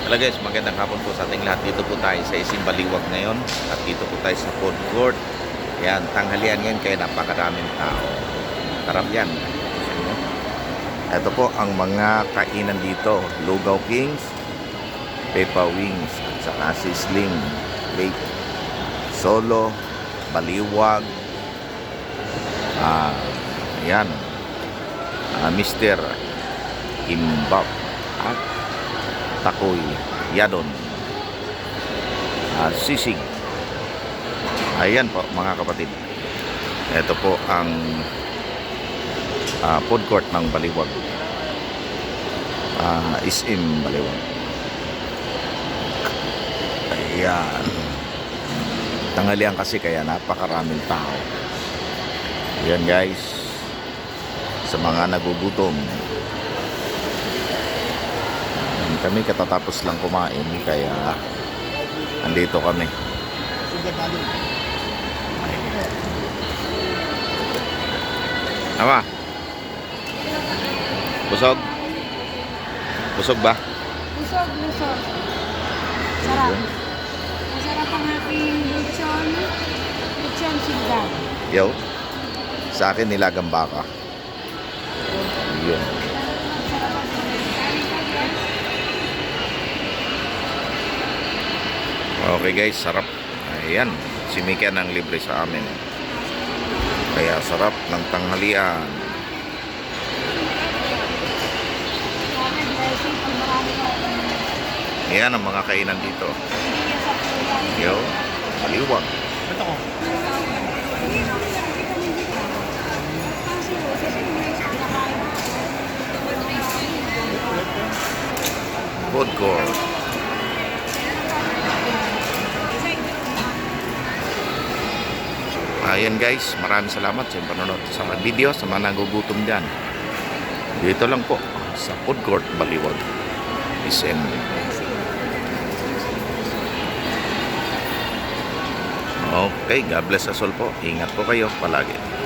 Hello guys, magandang hapon po sa ating lahat. Dito po tayo sa Isim Baliwag ngayon. At dito po tayo sa food court. Yan, tanghalian yan kaya napakaraming tao. Sarap yan. Ito po ang mga kainan dito. Lugaw Kings, Pepa Wings, at saka Sisling, Lake, Solo, Baliwag. Yan. Mr. Kimbap at Takoy Yadon, Sisig. Ayan po mga kapatid, ito po ang food court ng Baliwag, Isim Baliwag. Ayan, tanghalian kasi kaya napakaraming tao. Ayan guys, sa mga nagugutom. Kami katatapos lang kumain kaya andito kami. Ama, busog? Busog ba? Busog. Sarap. Masarap ang aking lechon sinigang. Yo, sa akin nilagang baka. Yun. Okay guys, sarap. Ayan, si Mika nang libre sa amin. Kaya sarap ng tanghalian. Ayan ang mga kainan dito. Yo, Baliwag. Food court. Ayan guys, maraming salamat sa panonood sa mga video, sa mga nagugutom dyan. Dito lang po sa food court Baliwag, Isim. Okay, God bless us all po. Ingat po kayo palagi.